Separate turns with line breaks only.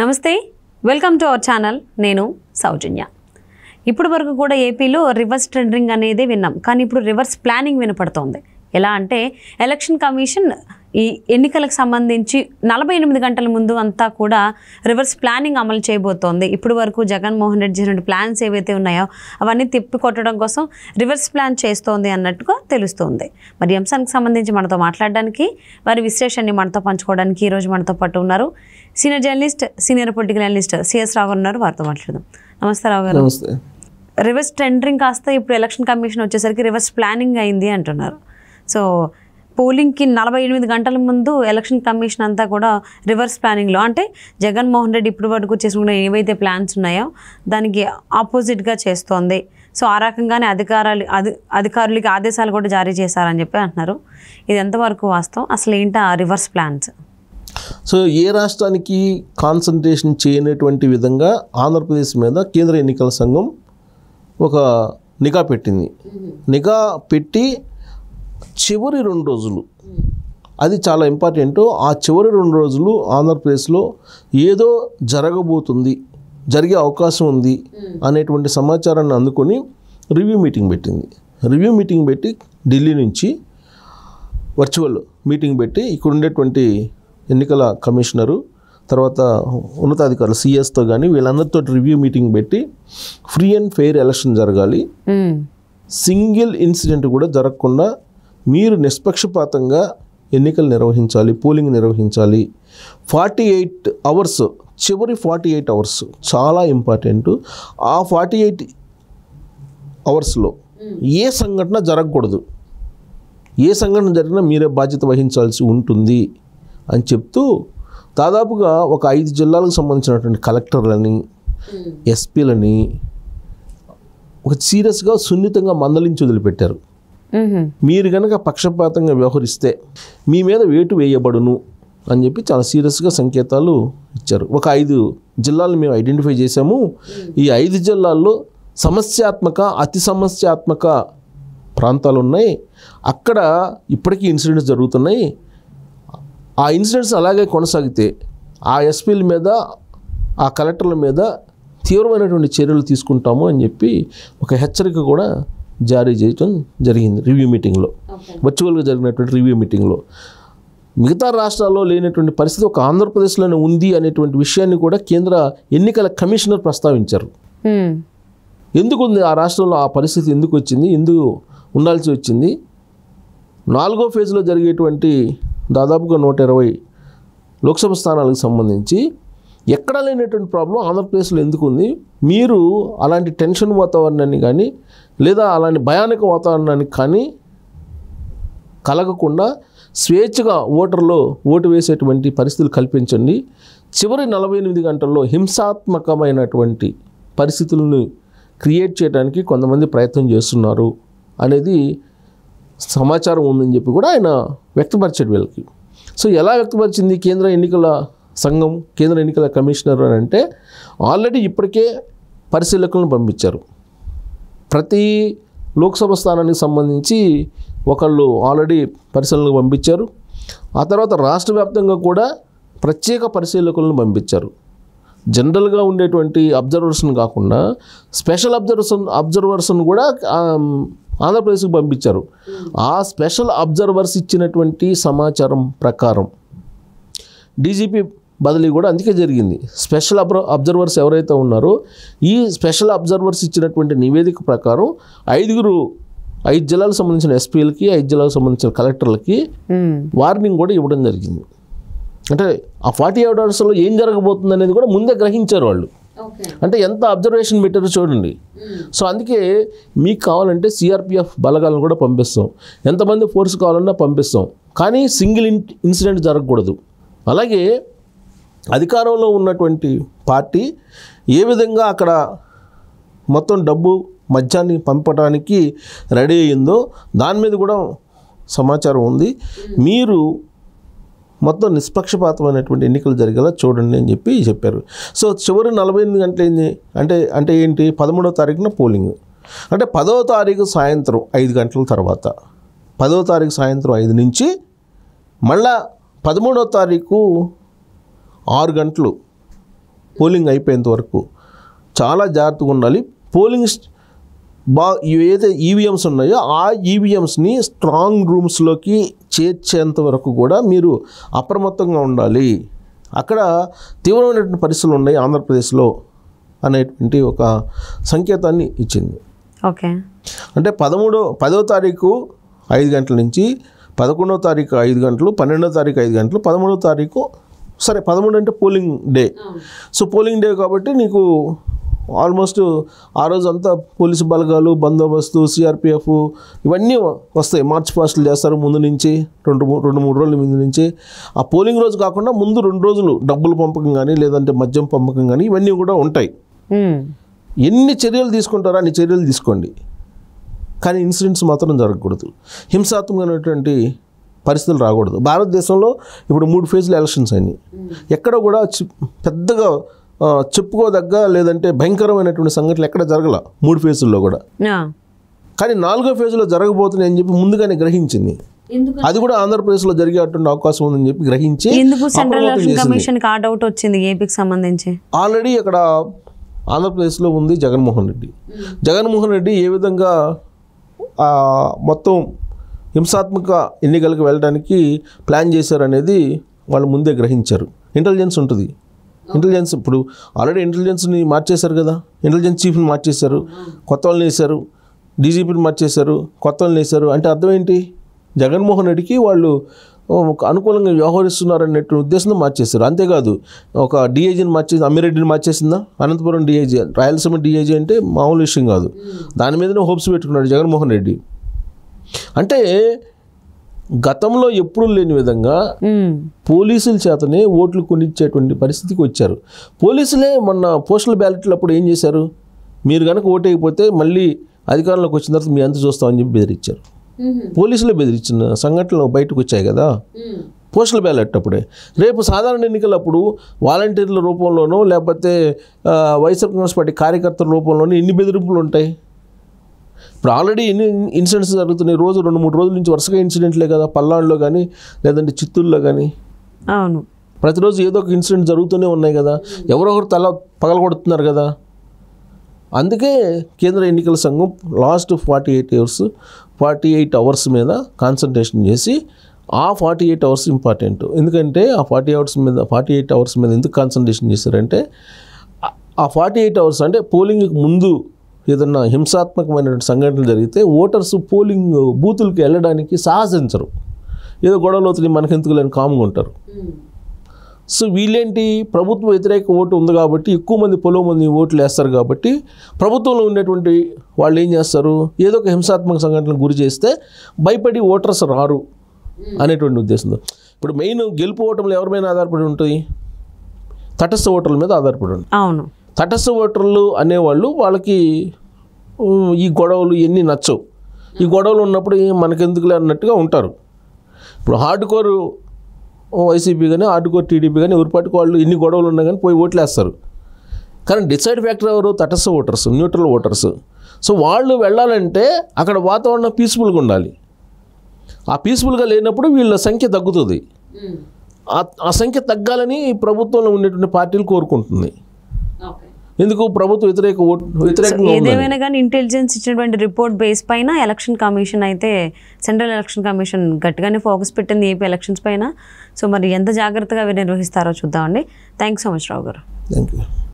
నమస్తే, welcome to our channel. నేను సౌజన్య. ఇప్పుడు వరకు కూడా ఏపీలో రివర్స్ టెండరింగ్ అనేది విన్నాం, కానీ ఇప్పుడు రివర్స్ ప్లానింగ్ వినపడుతోంది. ఎలా అంటే ఎలక్షన్ కమిషన్ ఈ ఎన్నికలకు సంబంధించి 48 గంటల ముందు అంతా కూడా రివర్స్ ప్లానింగ్ అమలు చేయబోతోంది. ఇప్పుడు వరకు జగన్మోహన్ రెడ్డి చేసిన ప్లాన్స్ ఏవైతే ఉన్నాయో అవన్నీ తిప్పికొట్టడం కోసం రివర్స్ ప్లాన్ చేస్తోంది అన్నట్టుగా తెలుస్తోంది. మరి అంశానికి సంబంధించి మనతో మాట్లాడడానికి, వారి విశ్లేషణని మనతో పంచుకోవడానికి ఈరోజు మనతో పాటు ఉన్నారు senior journalist, senior political analyst CS Rao garu ఉన్నారు. వారితో మాట్లాడదాం. నమస్తే రావు గారు.
నమస్తే.
రివర్స్ టెండరింగ్ కాస్త ఇప్పుడు ఎలక్షన్ కమిషన్ వచ్చేసరికి రివర్స్ ప్లానింగ్ అయింది అంటున్నారు. సో పోలింగ్కి 48 గంటల ముందు ఎలక్షన్ కమిషన్ అంతా కూడా రివర్స్ ప్లానింగ్లో, అంటే జగన్మోహన్ రెడ్డి ఇప్పుడు వరకు చేసుకున్న ఏవైతే ప్లాన్స్ ఉన్నాయో దానికి ఆపోజిట్గా చేస్తోంది. సో ఆ రకంగానే అధికారులకి ఆదేశాలు కూడా జారీ చేశారని చెప్పి అంటున్నారు. ఇది ఎంతవరకు వాస్తవం? అసలు ఏంటి ఆ రివర్స్ ప్లాన్స్?
సో ఏ రాష్ట్రానికి కాన్సన్ట్రేషన్ చేయనటువంటి విధంగా ఆంధ్రప్రదేశ్ మీద కేంద్ర ఎన్నికల సంఘం ఒక నిఘా పెట్టింది. నిఘా పెట్టి చివరి 2 రోజులు, అది చాలా ఇంపార్టెంట్, ఆ చివరి 2 రోజులు ఆంధ్రప్రదేశ్లో ఏదో జరగబోతుంది, జరిగే అవకాశం ఉంది అనేటువంటి సమాచారాన్ని అందుకొని రివ్యూ మీటింగ్ పెట్టింది. రివ్యూ మీటింగ్ పెట్టి ఢిల్లీ నుంచి వర్చువల్ మీటింగ్ పెట్టి ఇక్కడ ఉండేటువంటి ఎన్నికల కమిషనరు, తర్వాత ఉన్నతాధికారులు సిఎస్తో కానీ వీళ్ళందరితో రివ్యూ మీటింగ్ పెట్టి ఫ్రీ అండ్ ఫెయిర్ ఎలక్షన్ జరగాలి, సింగిల్ ఇన్సిడెంట్ కూడా జరగకుండా మీరు నిష్పక్షపాతంగా ఎన్నికలు నిర్వహించాలి, పోలింగ్ నిర్వహించాలి. 48 అవర్స్, చివరి 48 అవర్స్ చాలా ఇంపార్టెంట్. ఆ 48 అవర్స్లో ఏ సంఘటన జరగకూడదు, ఏ సంఘటన జరిగినా మీరే బాధ్యత వహించాల్సి ఉంటుంది అని చెప్తూ దాదాపుగా ఒక 5 జిల్లాలకు సంబంధించినటువంటి కలెక్టర్లని, ఎస్పీలని ఒక సీరియస్గా సున్నితంగా మందలించి వదిలిపెట్టారు. మీరు కనుక పక్షపాతంగా వ్యవహరిస్తే మీ మీద వేటు వేయబడును అని చెప్పి చాలా సీరియస్గా సంకేతాలు ఇచ్చారు. ఒక 5 జిల్లాలు మేము ఐడెంటిఫై చేశాము. ఈ 5 జిల్లాల్లో సమస్యాత్మక, అతి సమస్యాత్మక ప్రాంతాలు ఉన్నాయి. అక్కడ ఇప్పటికీ ఇన్సిడెంట్స్ జరుగుతున్నాయి. ఆ ఇన్సిడెంట్స్ అలాగే కొనసాగితే ఆ ఎస్పీల మీద, ఆ కలెక్టర్ల మీద తీవ్రమైనటువంటి చర్యలు తీసుకుంటాము అని చెప్పి ఒక హెచ్చరిక కూడా జారీ చేయడం జరిగింది రివ్యూ మీటింగ్లో, వర్చువల్గా జరిగినటువంటి రివ్యూ మీటింగ్లో. మిగతా రాష్ట్రాల్లో లేనటువంటి పరిస్థితి ఒక ఆంధ్రప్రదేశ్లోనే ఉంది అనేటువంటి విషయాన్ని కూడా కేంద్ర ఎన్నికల కమిషనర్ ప్రస్తావించారు. ఎందుకు ఉంది ఆ రాష్ట్రంలో ఆ పరిస్థితి, ఎందుకు వచ్చింది, ఎందుకు ఉండాల్సి వచ్చింది? 4వ ఫేజ్లో జరిగేటువంటి దాదాపుగా 120 లోక్సభ స్థానాలకు సంబంధించి ఎక్కడా లేనటువంటి ప్రాబ్లం ఆంధ్రప్రదేశ్లో ఎందుకు ఉంది? మీరు అలాంటి టెన్షన్ వాతావరణాన్ని కానీ లేదా అలాంటి భయానక వాతావరణాన్ని కానీ కలగకుండా స్వేచ్ఛగా ఓటర్లో ఓటు వేసేటువంటి పరిస్థితులు కల్పించండి. చివరి 48 గంటల్లో హింసాత్మకమైనటువంటి పరిస్థితులను క్రియేట్ చేయడానికి కొంతమంది ప్రయత్నం చేస్తున్నారు అనేది సమాచారం ఉందని చెప్పి కూడా ఆయన వ్యక్తపరిచాడు వీళ్ళకి. సో ఎలా వ్యక్తపరిచింది కేంద్ర ఎన్నికల సంఘం, కేంద్ర ఎన్నికల కమిషనర్ అని అంటే, ఆల్రెడీ ఇప్పటికే పరిశీలకులను పంపించారు. ప్రతి లోక్సభ స్థానానికి సంబంధించి ఒకళ్ళు ఆల్రెడీ పరిశీలనకు పంపించారు. ఆ తర్వాత రాష్ట్ర వ్యాప్తంగా కూడా ప్రత్యేక పరిశీలకులను పంపించారు. జనరల్గా ఉండేటువంటి అబ్జర్వర్స్ని కాకుండా స్పెషల్ అబ్జర్వర్స్ని కూడా ఆంధ్రప్రదేశ్కి పంపించారు. ఆ స్పెషల్ అబ్జర్వర్స్ ఇచ్చినటువంటి సమాచారం ప్రకారం డీజీపీ బదిలీ కూడా అందుకే జరిగింది. స్పెషల్ అబ్జర్వర్స్ ఎవరైతే ఉన్నారో ఈ స్పెషల్ అబ్జర్వర్స్ ఇచ్చినటువంటి నివేదిక ప్రకారం 5 జిల్లాలకు సంబంధించిన ఎస్పీలకి, 5 జిల్లాలకు సంబంధించిన కలెక్టర్లకి వార్నింగ్ కూడా ఇవ్వడం జరిగింది. అంటే ఆ 48 అవర్స్లో ఏం జరగబోతుంది అనేది కూడా ముందే గ్రహించారు వాళ్ళు. అంటే ఎంత అబ్జర్వేషన్ పెట్టారో చూడండి. సో అందుకే మీకు కావాలంటే సిఆర్పిఎఫ్ బలగాలను కూడా పంపిస్తాం, ఎంతమంది ఫోర్స్ కావాలన్నా పంపిస్తాం, కానీ సింగిల్ ఇన్సిడెంట్ జరగకూడదు. అలాగే అధికారంలో ఉన్నటువంటి పార్టీ ఏ విధంగా అక్కడ మొత్తం డబ్బు మద్యాన్ని పంపడానికి రెడీ అయ్యిందో దాని మీద కూడా సమాచారం ఉంది. మీరు మొత్తం నిష్పక్షపాతమైనటువంటి ఎన్నికలు జరిగేలా చూడండి అని చెప్పి చెప్పారు. సో చివరి 48 గంటలు ఏంది అంటే ఏంటి, 13వ తారీఖున పోలింగ్. అంటే 10వ తారీఖు సాయంత్రం 5 గంటల తర్వాత, 10వ తారీఖు సాయంత్రం 5 నుంచి మళ్ళా 13వ తారీఖు 6 గంటలు పోలింగ్ అయిపోయేంత వరకు చాలా జాగ్రత్తగా ఉండాలి. పోలింగ్ ఏదైతే ఈవీఎంస్ ఉన్నాయో ఆ ఈవీఎంస్ని స్ట్రాంగ్ రూమ్స్లోకి చేర్చేంత వరకు కూడా మీరు అప్రమత్తంగా ఉండాలి. అక్కడ తీవ్రమైనటువంటి పరిస్థితులు ఉన్నాయి ఆంధ్రప్రదేశ్లో అనేటువంటి ఒక సంకేతాన్ని ఇచ్చింది.
ఓకే,
అంటే 10వ తారీఖు 5 గంటల నుంచి 11వ తారీఖు 5 గంటలు, 12వ తారీఖు 5 గంటలు, 13వ తారీఖు, సరే 13 అంటే polling day. So polling day కాబట్టి నీకు ఆల్మోస్ట్ ఆ రోజు అంతా పోలీసు బలగాలు, బందోబస్తు, సిఆర్పిఎఫ్ ఇవన్నీ వస్తాయి. మార్చ్ పాస్టులు చేస్తారు ముందు నుంచి, 2-3 రోజుల ముందు నుంచి. ఆ పోలింగ్ రోజు కాకుండా ముందు 2 రోజులు డబ్బులు పంపకం కానీ లేదంటే మద్యం పంపకం కానీ ఇవన్నీ కూడా ఉంటాయి. ఎన్ని చర్యలు తీసుకుంటారో అన్ని చర్యలు తీసుకోండి, కానీ ఇన్సిడెంట్స్ మాత్రం జరగకూడదు, హింసాత్మకమైనటువంటి పరిస్థితులు రాకూడదు. భారతదేశంలో ఇప్పుడు 3 ఫేజ్ల ఎలక్షన్స్ అయినాయి. ఎక్కడ కూడా పెద్దగా చెప్పుకోదగ్గ లేదంటే భయంకరమైనటువంటి సంఘటనలు ఎక్కడ జరగల 3 ఫేజుల్లో కూడా. కానీ 4వ ఫేజ్లో జరగబోతున్నాయి అని చెప్పి ముందుగానే గ్రహించింది. అది కూడా ఆంధ్రప్రదేశ్లో జరిగేటువంటి అవకాశం ఉందని చెప్పి గ్రహించి
సెంట్రల్ ఎలక్షన్ కమిషన్కి ఆ డౌట్ వచ్చింది ఏపీకి సంబంధించి.
ఆల్రెడీ అక్కడ ఆంధ్రప్రదేశ్లో ఉంది జగన్మోహన్ రెడ్డి. జగన్మోహన్ రెడ్డి ఏ విధంగా మొత్తం హింసాత్మక ఎన్నికలకు వెళ్ళడానికి ప్లాన్ చేశారనేది వాళ్ళు ముందే గ్రహించారు. ఇంటెలిజెన్స్ ఉంటుంది. ఇంటెలిజెన్స్ ఇప్పుడు ఆల్రెడీ ఇంటెలిజెన్స్ని మార్చేశారు కదా, ఇంటెలిజెన్స్ చీఫ్ని మార్చేశారు, కొత్త వాళ్ళని వేశారు, డీజీపీని మార్చేశారు, కొత్త వాళ్ళని వేశారు. అంటే అర్థం ఏంటి? జగన్మోహన్ రెడ్డికి వాళ్ళు అనుకూలంగా వ్యవహరిస్తున్నారు అనే ఉద్దేశంతో మార్చేశారు. అంతేకాదు ఒక డిఐజీని మార్చేసి అమ్మిరెడ్డిని మార్చేసిందా, అనంతపురం డిఐజీ, రాయలసీమ డిఐజీ అంటే మామూలు విషయం కాదు. దాని మీదనే హోప్స్ పెట్టుకున్నాడు జగన్మోహన్ రెడ్డి. అంటే గతంలో ఎప్పుడు లేని విధంగా పోలీసుల చేతనే ఓట్లు కొనిచ్చేటువంటి పరిస్థితికి వచ్చారు. పోలీసులే మొన్న పోస్టల్ బ్యాలెట్లు అప్పుడు ఏం చేశారు, మీరు కనుక ఓటేయకపోతే మళ్ళీ అధికారంలోకి వచ్చిన తర్వాత మీ అంత చూస్తామని చెప్పి బెదిరించారు. పోలీసులే బెదిరించిన సంఘటనలు బయటకు వచ్చాయి కదా పోస్టల్ బ్యాలెట్ అప్పుడే. రేపు సాధారణ ఎన్నికలప్పుడు వాలంటీర్ల రూపంలోనో లేకపోతే వైఎస్ఆర్ కాంగ్రెస్ పార్టీ కార్యకర్తల రూపంలోనూ ఎన్ని బెదిరింపులు ఉంటాయి. ఇప్పుడు ఆల్రెడీ ఎన్ని ఇన్సిడెంట్స్ జరుగుతున్నాయి, రోజు 2-3 రోజుల నుంచి వరుసగా ఇన్సిడెంట్లే కదా, పల్నాడులో కానీ లేదంటే చిత్తూరులో కానీ.
అవును,
ప్రతిరోజు ఏదో ఒక ఇన్సిడెంట్ జరుగుతూనే ఉన్నాయి కదా, ఎవరొకరు తల పగలగొడుతున్నారు కదా. అందుకే కేంద్ర ఎన్నికల సంఘం లాస్ట్ 48 అవర్స్ మీద కాన్సన్ట్రేషన్ చేసి ఆ 48 అవర్స్ ఇంపార్టెంట్. ఎందుకంటే ఆ 48 అవర్స్ మీద ఎందుకు కాన్సన్ట్రేషన్ చేశారంటే ఆ 48 అవర్స్ అంటే పోలింగ్కి ముందు ఏదన్నా హింసాత్మకమైన సంఘటనలు జరిగితే ఓటర్స్ పోలింగ్ బూతులకి వెళ్ళడానికి సాహసించరు. ఏదో గొడవలు అవుతుంది మనకెందుకు లేని కామ్గా ఉంటారు. సో వీళ్ళేంటి, ప్రభుత్వ వ్యతిరేక ఓటు ఉంది కాబట్టి ఎక్కువ మంది మంది ఓట్లు వేస్తారు కాబట్టి ప్రభుత్వంలో ఉండేటువంటి వాళ్ళు ఏం చేస్తారు, ఏదో ఒక హింసాత్మక సంఘటనలకు గురి చేస్తే భయపడి ఓటర్స్ రారు అనేటువంటి ఉద్దేశంతో. ఇప్పుడు మెయిన్ గెలుపు ఓటర్లు ఎవరి మీద ఆధారపడి ఉంటుంది, తటస్థ ఓటర్ల మీద ఆధారపడి ఉంటుంది.
అవును,
తటస్థ ఓటర్లు అనేవాళ్ళు వాళ్ళకి ఈ గొడవలు ఎన్ని నచ్చవు. ఈ గొడవలు ఉన్నప్పుడు మనకెందుకులే అన్నట్టుగా ఉంటారు. ఇప్పుడు హార్డ్ కోర్ వైసీపీ కానీ హార్డ్ కోర్ టీడీపీ కానీ ఎవరి పాటికి వాళ్ళు ఎన్ని గొడవలు ఉన్నా కానీ పోయి ఓట్లు వేస్తారు. కానీ డిసైడ్ ఫ్యాక్టర్ ఎవరు, తటస్థ ఓటర్స్, న్యూట్రల్ ఓటర్స్. సో వాళ్ళు వెళ్ళాలంటే అక్కడ వాతావరణం పీస్ఫుల్గా ఉండాలి. ఆ పీస్ఫుల్గా లేనప్పుడు వీళ్ళ సంఖ్య తగ్గుతుంది. ఆ సంఖ్య తగ్గాలని ప్రభుత్వంలో ఉండేటువంటి పార్టీలు కోరుకుంటుంది. ఎందుకు, ప్రభుత్వ వ్యతిరేకంగా.
ఏదేమైనా కానీ ఇంటెలిజెన్స్ ఇచ్చినటువంటి రిపోర్ట్ బేస్ పైన ఎలక్షన్ కమిషన్ అయితే సెంట్రల్ ఎలక్షన్ కమిషన్ గట్టిగానే ఫోకస్ పెట్టింది ఏపీ ఎలక్షన్స్ పైన. సో మరి ఎంత జాగ్రత్తగా అవి నిర్వహిస్తారో చూద్దామండి. థ్యాంక్స్ సో మచ్ రావు గారు.
Thank you.